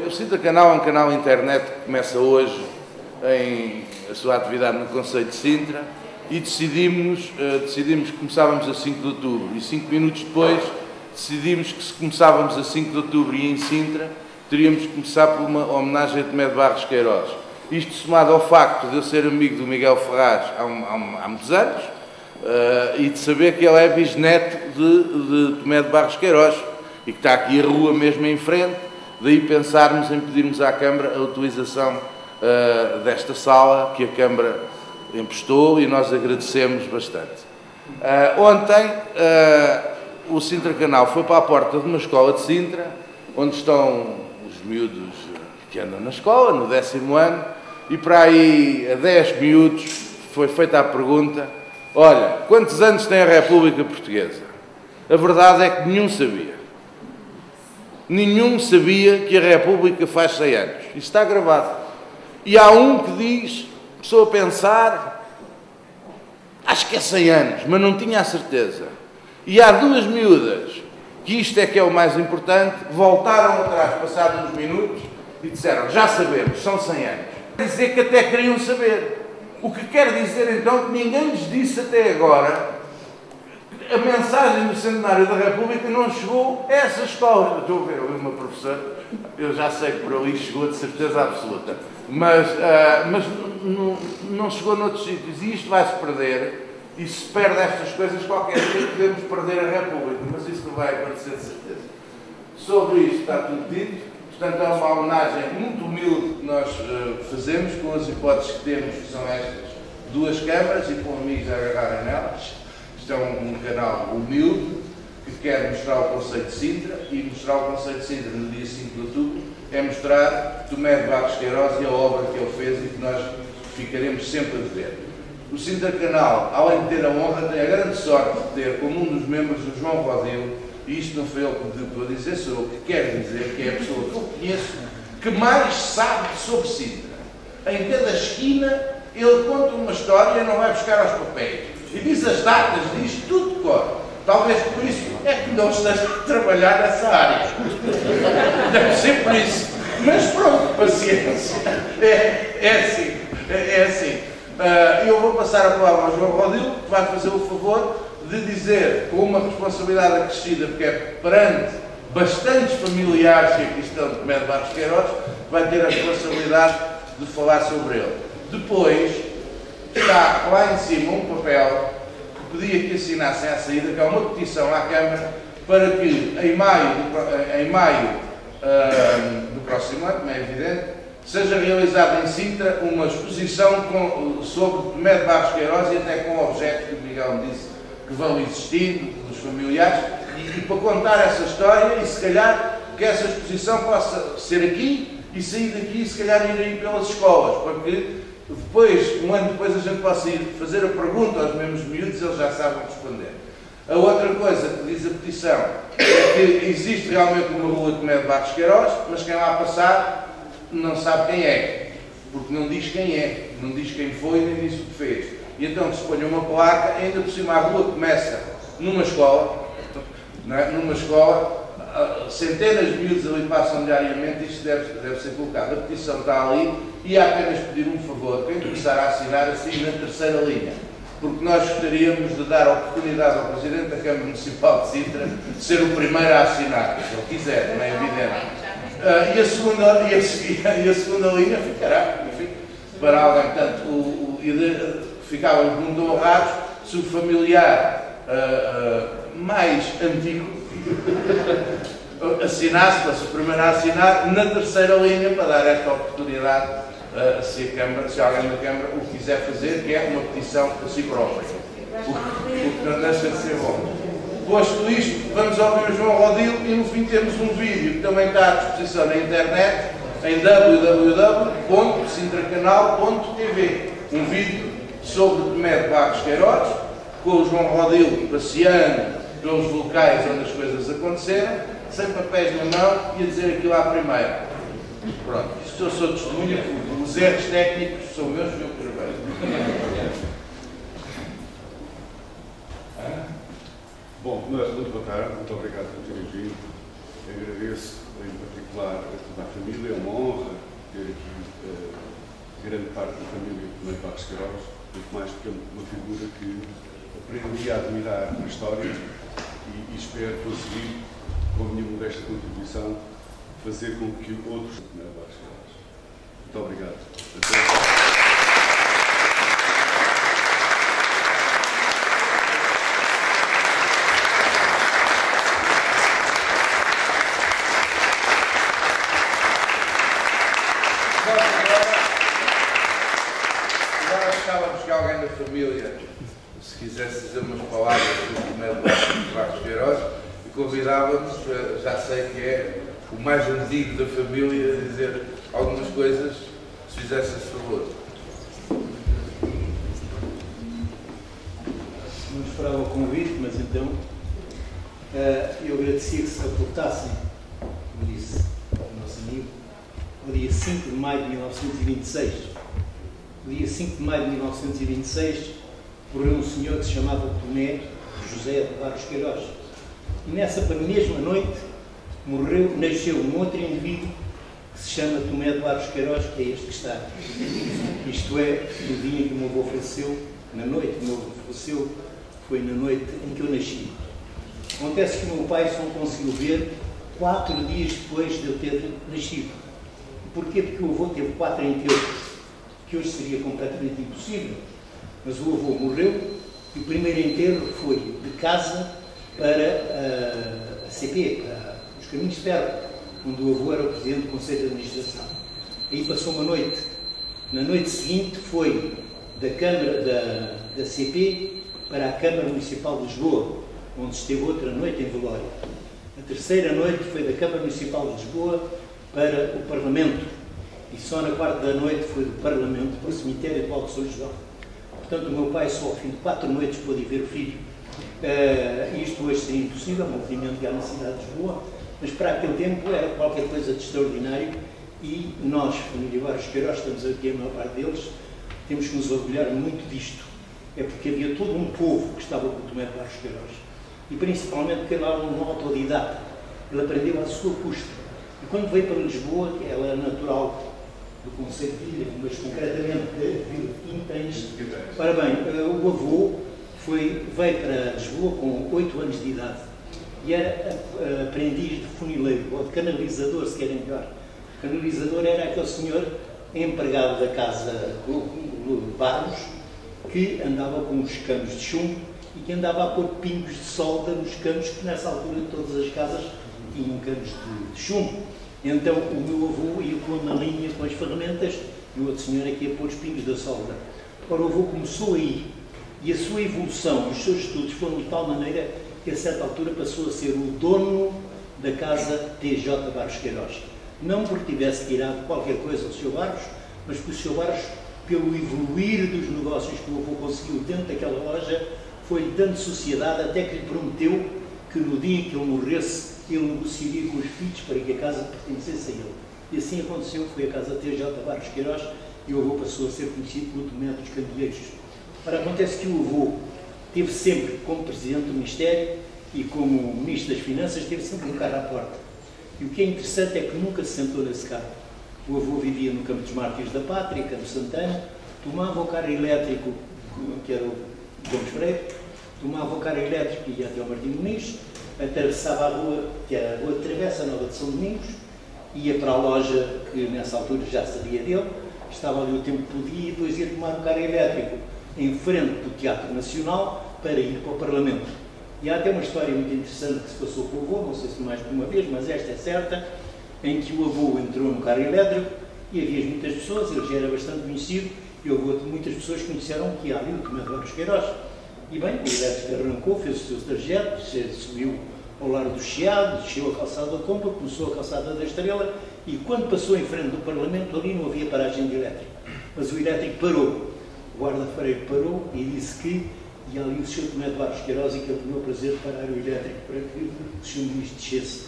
O Sintra Canal é um canal internet que começa hoje a sua atividade no concelho de Sintra e decidimos que começávamos a 5 de outubro e 5 minutos depois decidimos que se começávamos a 5 de outubro e em Sintra teríamos que começar por uma homenagem a Tomé de Barros Queiroz. Isto somado ao facto de eu ser amigo do Miguel Ferraz há muitos anos e de saber que ele é bisneto de Tomé de Barros Queiroz e que está aqui a rua mesmo em frente. Daí pensarmos em pedirmos à Câmara a utilização desta sala que a Câmara emprestou e nós agradecemos bastante. Ontem o Sintra Canal foi para a porta de uma escola de Sintra, onde estão os miúdos que andam na escola, no 10º ano, e para aí a 10 miúdos foi feita a pergunta: olha, quantos anos tem a República Portuguesa? A verdade é que nenhum sabia. Nenhum sabia que a República faz 100 anos. Isso está gravado. E há um que diz, começou a pensar, acho que é 100 anos, mas não tinha a certeza. E há duas miúdas, que isto é que é o mais importante, voltaram atrás, passados uns minutos, e disseram, já sabemos, são 100 anos. Quer dizer que até queriam saber. O que quer dizer então que ninguém lhes disse até agora a mensagem do centenário da República não chegou a essa escola. Estou a ver, eu uma professora, eu já sei que por ali chegou de certeza absoluta, mas não chegou noutros sítios e isto vai-se perder, e se perde estas coisas qualquer dia podemos perder a República, mas isso não vai acontecer de certeza. Sobre isto está tudo dito, portanto é uma homenagem muito humilde que nós fazemos com as hipóteses que temos, que são estas duas câmaras e com amigos a agarrarem nelas. Isto é um canal humilde que quer mostrar o conceito de Sintra e mostrar o conceito de Sintra no dia 5 de outubro é mostrar Tomé de Barros Queiroz e a obra que ele fez e que nós ficaremos sempre a ver. O Sintra Canal, além de ter a honra, tem a grande sorte de ter como um dos membros o João Rodil, e isto não foi ele que me pediu para dizer, sou eu que quero dizer, que é a pessoa que eu conheço que mais sabe sobre Sintra. Em cada esquina ele conta uma história e não vai buscar aos papéis. E diz as datas, diz tudo de cor. Talvez por isso é que não esteja a trabalhar nessa área. Deve ser por isso. Mas pronto, paciência. É assim. Eu vou passar a palavra ao João Rodil, que vai fazer o favor de dizer, com uma responsabilidade acrescida, porque é perante bastantes familiares que aqui estão de Tomé de Barros Queiroz, vai ter a responsabilidade de falar sobre ele. Depois, está lá em cima um papel que pedia que assinassem à saída, que é uma petição à Câmara para que em maio do próximo ano, como é evidente, seja realizada em Sintra uma exposição sobre Tomé de Barros Queiroz e até com objetos que o Miguel me disse que vão existir, dos familiares, e para contar essa história e se calhar que essa exposição possa ser aqui e sair daqui e se calhar ir aí pelas escolas, para que depois, um ano depois, a gente possa ir fazer a pergunta aos mesmos miúdos e eles já sabem responder. A outra coisa que diz a petição é que existe realmente uma rua de Tomé de Barros Queiroz, mas quem lá passar não sabe quem é, porque não diz quem é, não diz quem foi, nem diz o que fez. E então que se ponha uma placa, ainda por cima a rua começa numa escola, não é? Numa escola, centenas de miúdos ali passam diariamente, isto deve ser colocado. A petição está ali e há apenas pedir um favor, quem começar a assinar, assim na terceira linha, porque nós gostaríamos de dar a oportunidade ao Presidente da Câmara Municipal de Sintra de ser o primeiro a assinar, se ele quiser, não é evidente. E a segunda linha ficará, enfim, para alguém, portanto, ficávamos muito honrados se o familiar mais antigo assinasse, fosse o primeiro a assinar, na terceira linha, para dar esta oportunidade se alguém da Câmara o quiser fazer, que é uma petição a si própria. O que não deixa de ser bom. Posto isto, vamos ouvir o João Rodil e no fim temos um vídeo que também está à disposição na internet, em www.sintracanal.tv. Um vídeo sobre Tomé de Barros Queiroz, com o João Rodil passeando pelos locais onde as coisas aconteceram, sem papéis na mão e a dizer aquilo à primeira. Pronto, isto eu sou testemunha, os erros técnicos são meus, eu que trabalho. Bom, muito boa tarde, muito obrigado por terem vindo. Agradeço em particular a toda a família, é uma honra ter aqui grande parte da família do Tomé de Barros Queiroz, muito mais do que uma figura que aprendi a admirar na história e espero conseguir, com a minha modesta contribuição, fazer com que outros do Tomé de Barros Queiroz. Muito obrigado. Alguém da família, se quisesse dizer umas palavras sobre o Tomé de Barros Queiroz, e convidávamos, já sei que é o mais antigo da família, a dizer algumas coisas, se fizesse esse favor. Não esperava o convite, mas então eu agradecia que se aportassem, como disse o nosso amigo, no dia 5 de maio de 1926. No dia 5 de maio de 1926, morreu um senhor que se chamava Tomé José de Barros Queiroz. E nessa mesma noite nasceu um outro indivíduo que se chama Tomé de Barros Queiroz, que é este que está. Isto é, no dia em que o meu avô faleceu, na noite que o meu avô faleceu, foi na noite em que eu nasci. Acontece que o meu pai só conseguiu ver 4 dias depois de eu ter nascido. Porquê? Porque o avô teve 4 enterros, que hoje seria completamente impossível, mas o avô morreu e o primeiro enterro foi de casa para a CP, para os Caminhos de Ferro, onde o avô era o presidente do Conselho de Administração. Aí passou uma noite. Na noite seguinte foi da Câmara da CP para a Câmara Municipal de Lisboa, onde esteve outra noite em velório. A terceira noite foi da Câmara Municipal de Lisboa para o Parlamento. E só na quarta da noite foi do Parlamento para o cemitério do Alto São João. Portanto, o meu pai só ao fim de 4 noites pôde ver o filho. Isto hoje seria impossível, um movimento que há na cidade de Lisboa, mas para aquele tempo era qualquer coisa de extraordinário e nós, família Barros Queiroz, estamos aqui a maior parte deles, temos que nos orgulhar muito disto. É porque havia todo um povo que estava com o Tomé de Barros Queiroz. E principalmente porque ele era um autodidata. Ele aprendeu à sua custa. E quando veio para Lisboa, que ela é natural do Conselho de Ilha, mas concretamente da Vila de Quintães. Ora bem, o avô veio para Lisboa com 8 anos de idade e era aprendiz de funileiro, ou de canalizador, se querem melhor. O canalizador era aquele senhor empregado da casa de Barros que andava com os canos de chumbo e que andava a pôr pingos de solda nos canos, que nessa altura todas as casas tinham canos de chumbo. Então o meu avô ia pôr na linha com as ferramentas e o outro senhor aqui ia pôr os pingos da solda. Ora, o avô começou aí e a sua evolução, os seus estudos foram de tal maneira que a certa altura passou a ser o dono da casa TJ Barros Queiroz. Não porque tivesse tirado qualquer coisa do Sr. Barros, mas porque o Sr. Barros, pelo evoluir dos negócios que o avô conseguiu dentro daquela loja, foi-lhe dando sociedade até que lhe prometeu que no dia em que ele morresse, ele negociaria com os filhos para que a casa pertencesse a ele. E assim aconteceu, foi a casa TJ Barros Queiroz e o avô passou a ser conhecido pelo Tomé dos Candeeiros. Ora, acontece que o avô teve sempre, como Presidente do Ministério e como Ministro das Finanças, teve sempre um carro à porta. E o que é interessante é que nunca se sentou nesse carro. O avô vivia no Campo dos Mártires da Pátria, Campo Santana, tomava o carro elétrico, que era o Gomes Freire, tomava o carro elétrico e ia até ao Martim Muniz, atravessava a rua, que era a Rua de Travessa, Nova de São Domingos, ia para a loja, que nessa altura já sabia dele, estava ali o tempo do dia e depois ia tomar um carro elétrico em frente do Teatro Nacional para ir para o Parlamento. E há até uma história muito interessante que se passou com o avô, não sei se mais de uma vez, mas esta é certa, em que o avô entrou no carro elétrico e havia muitas pessoas, ele já era bastante conhecido, e o avô de muitas pessoas conheceram que há ali o Tomé de Barros Queiroz. E bem, o elétrico arrancou, fez o seu trajeto, subiu ao Largo do Chiado, desceu a calçada da Compa, começou a calçada da Estrela e quando passou em frente do Parlamento ali não havia paragem de elétrico. Mas o elétrico parou. O guarda-fareiro parou e disse que ia ali o Sr. Tomé de Barros Queiroz e que ele tinha o prazer de parar o elétrico para que o Sr. Ministro descesse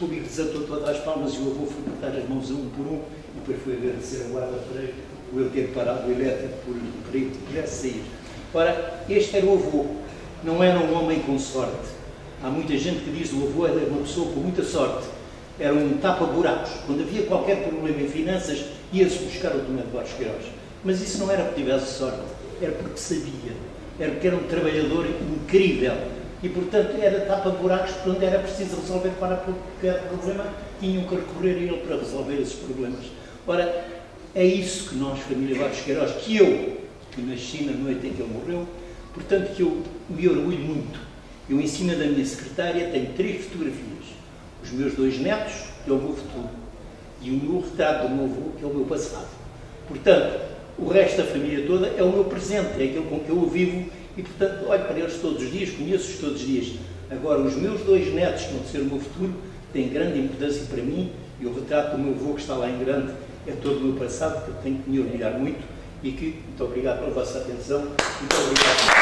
o desatou todas as palmas e o avô foi botar as mãos um por um e depois foi agradecer a guarda por eu ter parado o elétrico para ele pudesse sair. Ora, este era o avô, não era um homem com sorte. Há muita gente que diz que o avô era uma pessoa com muita sorte. Era um tapa-buracos. Quando havia qualquer problema em finanças, ia-se buscar o Tomé de Barros Queiroz. Mas isso não era porque tivesse sorte, era porque sabia. Era porque era um trabalhador incrível. E, portanto, era tapa-buracos, quando era preciso resolver para qualquer problema, tinham que recorrer a ele para resolver esses problemas. Ora, é isso que nós, família Barros Queiroz, que nasci na noite em que ele morreu, portanto, que eu me orgulho muito. Eu, em cima da minha secretária, tenho 3 fotografias. Os meus 2 netos, que é o meu futuro, e o meu retrato do meu avô, que é o meu passado. Portanto, o resto da família toda é o meu presente, é aquele com que eu vivo, e, portanto, olho para eles todos os dias, conheço-os todos os dias. Agora, os meus 2 netos, que vão ser o meu futuro, têm grande importância para mim, e o retrato do meu avô, que está lá em grande, é todo o meu passado, que eu tenho que me orgulhar muito, e que, muito obrigado pela vossa atenção, muito obrigado.